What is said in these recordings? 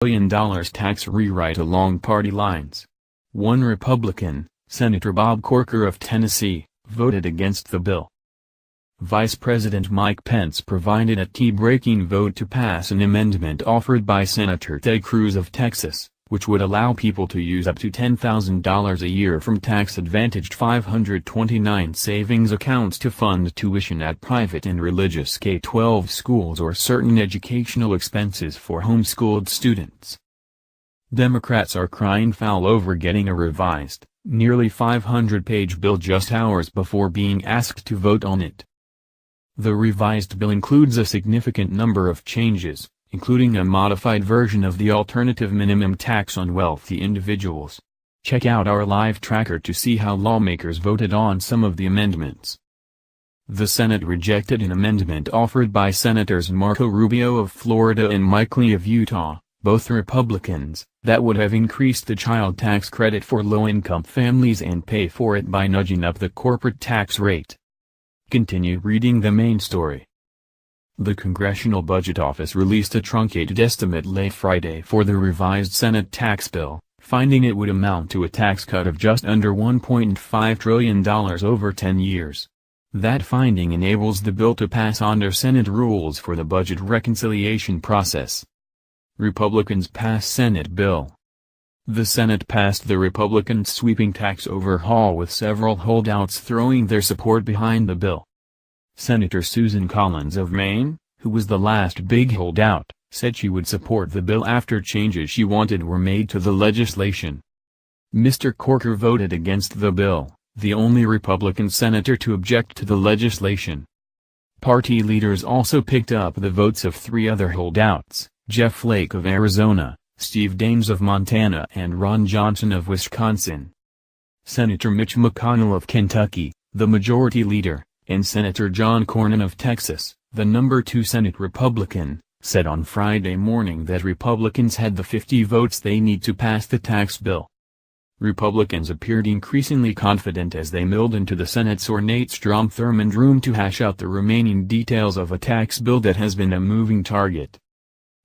billion tax rewrite along party lines. One Republican, Senator Bob Corker of Tennessee, voted against the bill. Vice President Mike Pence provided a tie-breaking vote to pass an amendment offered by Senator Ted Cruz of Texas, which would allow people to use up to $10,000 a year from tax-advantaged 529 savings accounts to fund tuition at private and religious K-12 schools or certain educational expenses for homeschooled students. Democrats are crying foul over getting a revised, nearly 500-page bill just hours before being asked to vote on it. The revised bill includes a significant number of changes, including a modified version of the alternative minimum tax on wealthy individuals. Check out our live tracker to see how lawmakers voted on some of the amendments. The Senate rejected an amendment offered by Senators Marco Rubio of Florida and Mike Lee of Utah, both Republicans, that would have increased the child tax credit for low-income families and pay for it by nudging up the corporate tax rate. Continue reading the main story. The Congressional Budget Office released a truncated estimate late Friday for the revised Senate tax bill, finding it would amount to a tax cut of just under $1.5 trillion over 10 years. That finding enables the bill to pass under Senate rules for the budget reconciliation process. Republicans pass Senate bill. The Senate passed the Republicans' sweeping tax overhaul with several holdouts throwing their support behind the bill. Senator Susan Collins of Maine, who was the last big holdout, said she would support the bill after changes she wanted were made to the legislation. Mr. Corker voted against the bill, the only Republican senator to object to the legislation. Party leaders also picked up the votes of three other holdouts, Jeff Flake of Arizona, Steve Daines of Montana and Ron Johnson of Wisconsin. Senator Mitch McConnell of Kentucky, the majority leader, and Senator John Cornyn of Texas, the number 2 Senate Republican, said on Friday morning that Republicans had the 50 votes they need to pass the tax bill. Republicans appeared increasingly confident as they milled into the Senate's ornate Strom Thurmond room to hash out the remaining details of a tax bill that has been a moving target.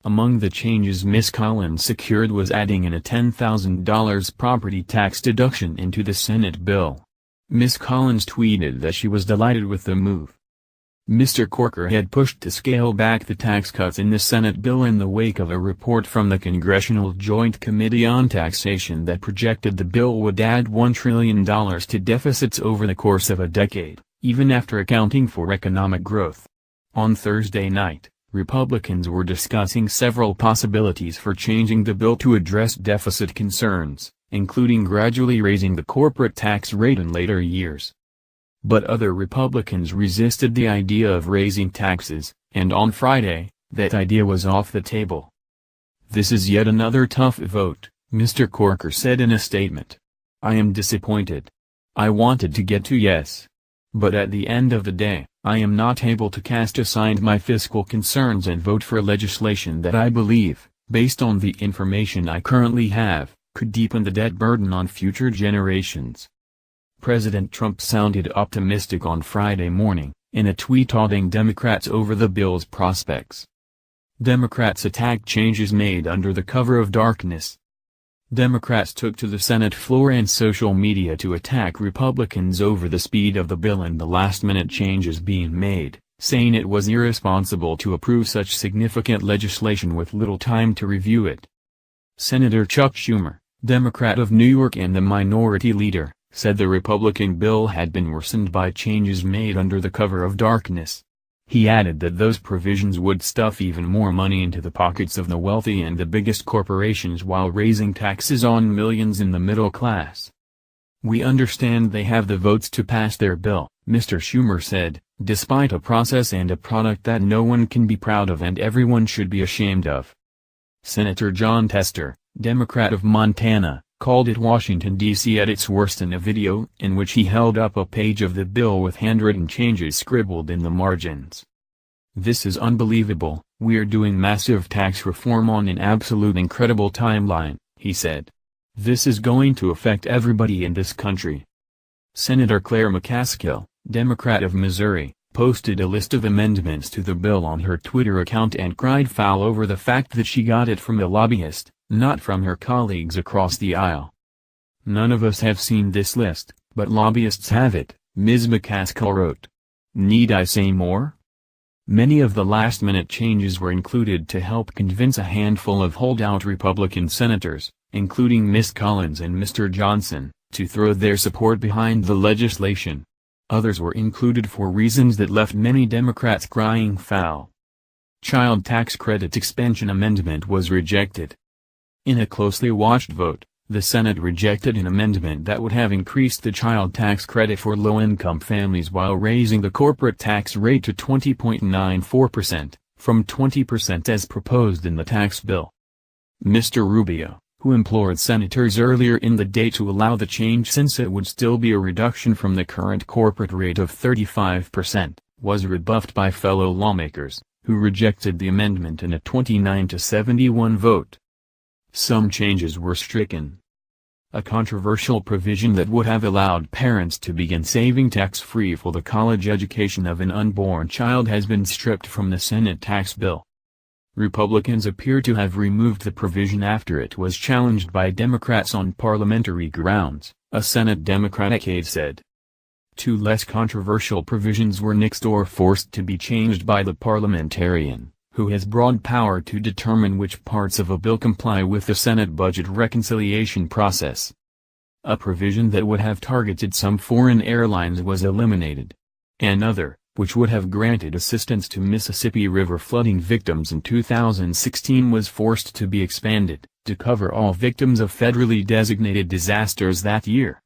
Among the changes Ms. Collins secured was adding in a $10,000 property tax deduction into the Senate bill. Ms. Collins tweeted that she was delighted with the move. Mr. Corker had pushed to scale back the tax cuts in the Senate bill in the wake of a report from the Congressional Joint Committee on Taxation that projected the bill would add $1 trillion to deficits over the course of a decade, even after accounting for economic growth. On Thursday night, Republicans were discussing several possibilities for changing the bill to address deficit concerns, including gradually raising the corporate tax rate in later years. But other Republicans resisted the idea of raising taxes, and on Friday, that idea was off the table. "This is yet another tough vote," Mr. Corker said in a statement. "I am disappointed. I wanted to get to yes. But at the end of the day, I am not able to cast aside my fiscal concerns and vote for legislation that I believe, based on the information I currently have, could deepen the debt burden on future generations." President Trump sounded optimistic on Friday morning, in a tweet lauding Democrats over the bill's prospects. Democrats attacked changes made under the cover of darkness. Democrats took to the Senate floor and social media to attack Republicans over the speed of the bill and the last-minute changes being made, saying it was irresponsible to approve such significant legislation with little time to review it. Senator Chuck Schumer, Democrat of New York and the minority leader, said the Republican bill had been worsened by changes made under the cover of darkness. He added that those provisions would stuff even more money into the pockets of the wealthy and the biggest corporations while raising taxes on millions in the middle class. "We understand they have the votes to pass their bill," Mr. Schumer said, "despite a process and a product that no one can be proud of and everyone should be ashamed of." Senator Jon Tester, Democrat of Montana, called it Washington, D.C. at its worst in a video in which he held up a page of the bill with handwritten changes scribbled in the margins. "This is unbelievable, we're doing massive tax reform on an absolute incredible timeline," he said. "This is going to affect everybody in this country." Senator Claire McCaskill, Democrat of Missouri, posted a list of amendments to the bill on her Twitter account and cried foul over the fact that she got it from a lobbyist, not from her colleagues across the aisle. "None of us have seen this list, but lobbyists have it," Ms. McCaskill wrote. "Need I say more?" Many of the last-minute changes were included to help convince a handful of holdout Republican senators, including Ms. Collins and Mr. Johnson, to throw their support behind the legislation. Others were included for reasons that left many Democrats crying foul. Child tax credit expansion amendment was rejected. In a closely watched vote, the Senate rejected an amendment that would have increased the child tax credit for low-income families while raising the corporate tax rate to 20.94%, from 20% as proposed in the tax bill. Mr. Rubio, who implored senators earlier in the day to allow the change since it would still be a reduction from the current corporate rate of 35%, was rebuffed by fellow lawmakers, who rejected the amendment in a 29-71 vote. Some changes were stricken. A controversial provision that would have allowed parents to begin saving tax-free for the college education of an unborn child has been stripped from the Senate tax bill. Republicans appear to have removed the provision after it was challenged by Democrats on parliamentary grounds, a Senate Democratic aide said. Two less controversial provisions were nixed or forced to be changed by the parliamentarian, who has broad power to determine which parts of a bill comply with the Senate budget reconciliation process. A provision that would have targeted some foreign airlines was eliminated. Another, which would have granted assistance to Mississippi River flooding victims in 2016, was forced to be expanded, to cover all victims of federally designated disasters that year.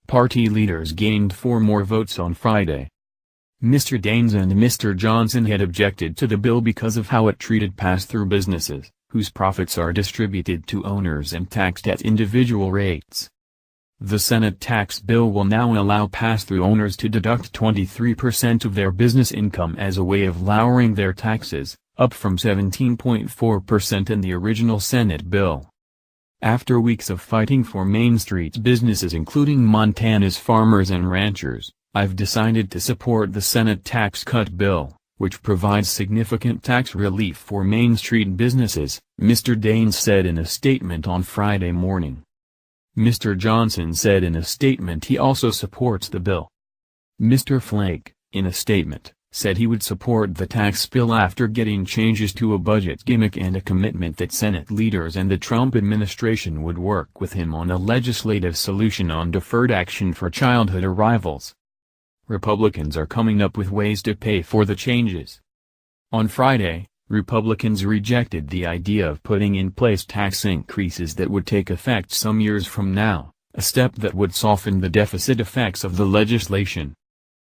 Party leaders gained 4 more votes on Friday. Mr. Daines and Mr. Johnson had objected to the bill because of how it treated pass-through businesses, whose profits are distributed to owners and taxed at individual rates. The Senate tax bill will now allow pass-through owners to deduct 23% of their business income as a way of lowering their taxes, up from 17.4% in the original Senate bill. After weeks of fighting for Main Street's businesses including Montana's farmers and ranchers, I've decided to support the Senate tax cut bill, which provides significant tax relief for Main Street businesses, Mr. Daines said in a statement on Friday morning. Mr. Johnson said in a statement he also supports the bill. Mr. Flake, in a statement, said he would support the tax bill after getting changes to a budget gimmick and a commitment that Senate leaders and the Trump administration would work with him on a legislative solution on deferred action for childhood arrivals. Republicans are coming up with ways to pay for the changes. On Friday, Republicans rejected the idea of putting in place tax increases that would take effect some years from now, a step that would soften the deficit effects of the legislation.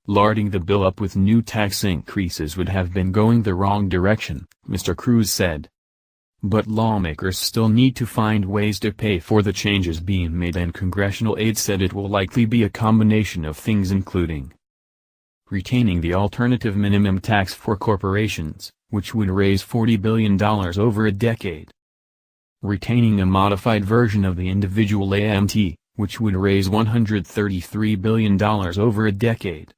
Larding the bill up with new tax increases would have been going the wrong direction, Mr. Cruz said. But lawmakers still need to find ways to pay for the changes being made, and congressional aides said it will likely be a combination of things including retaining the alternative minimum tax for corporations, which would raise $40 billion over a decade. Retaining a modified version of the individual AMT, which would raise $133 billion over a decade.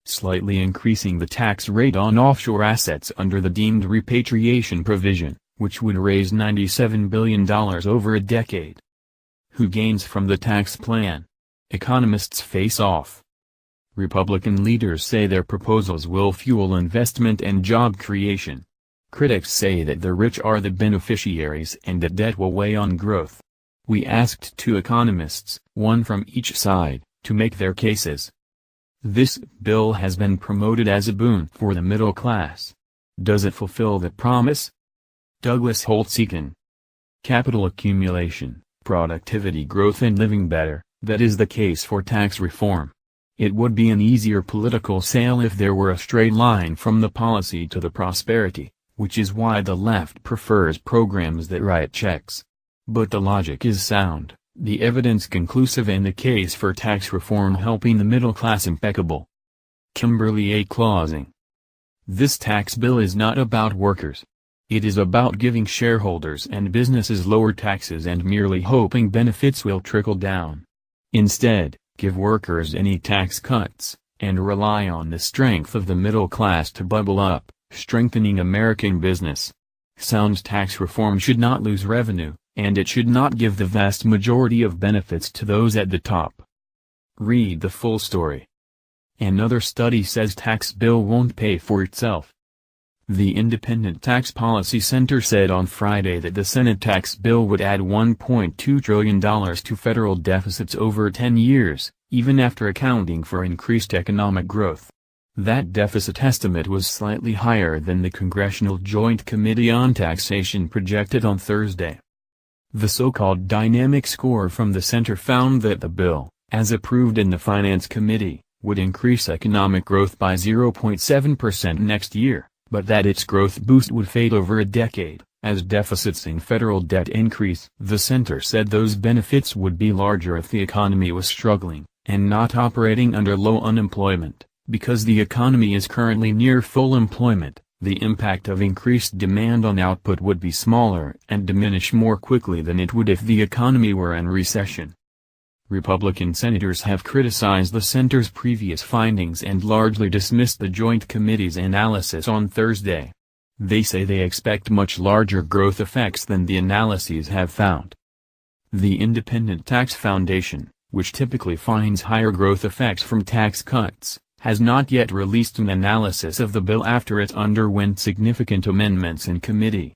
Slightly increasing the tax rate on offshore assets under the deemed repatriation provision, which would raise $97 billion over a decade. Who gains from the tax plan? Economists face off. Republican leaders say their proposals will fuel investment and job creation. Critics say that the rich are the beneficiaries and that debt will weigh on growth. We asked 2 economists, one from each side, to make their cases. This bill has been promoted as a boon for the middle class. Does it fulfill that promise? Douglas Holtz-Eakin. Capital accumulation, productivity growth and living better, that is the case for tax reform. It would be an easier political sale if there were a straight line from the policy to the prosperity, which is why the left prefers programs that write checks. But the logic is sound, the evidence conclusive, and the case for tax reform helping the middle class impeccable. Kimberly A. Clausing. This tax bill is not about workers. It is about giving shareholders and businesses lower taxes and merely hoping benefits will trickle down. Instead, give workers any tax cuts, and rely on the strength of the middle class to bubble up, strengthening American business. Sound tax reform should not lose revenue, and it should not give the vast majority of benefits to those at the top. Read the full story. Another study says tax bill won't pay for itself. The Independent Tax Policy Center said on Friday that the Senate tax bill would add $1.2 trillion to federal deficits over 10 years, even after accounting for increased economic growth. That deficit estimate was slightly higher than the Congressional Joint Committee on Taxation projected on Thursday. The so-called dynamic score from the center found that the bill, as approved in the Finance Committee, would increase economic growth by 0.7% next year, but that its growth boost would fade over a decade, as deficits in federal debt increase. The center said those benefits would be larger if the economy was struggling, and not operating under low unemployment, because the economy is currently near full employment. The impact of increased demand on output would be smaller and diminish more quickly than it would if the economy were in recession. Republican senators have criticized the center's previous findings and largely dismissed the Joint Committee's analysis on Thursday. They say they expect much larger growth effects than the analyses have found. The Independent Tax Foundation, which typically finds higher growth effects from tax cuts, has not yet released an analysis of the bill after it underwent significant amendments in committee.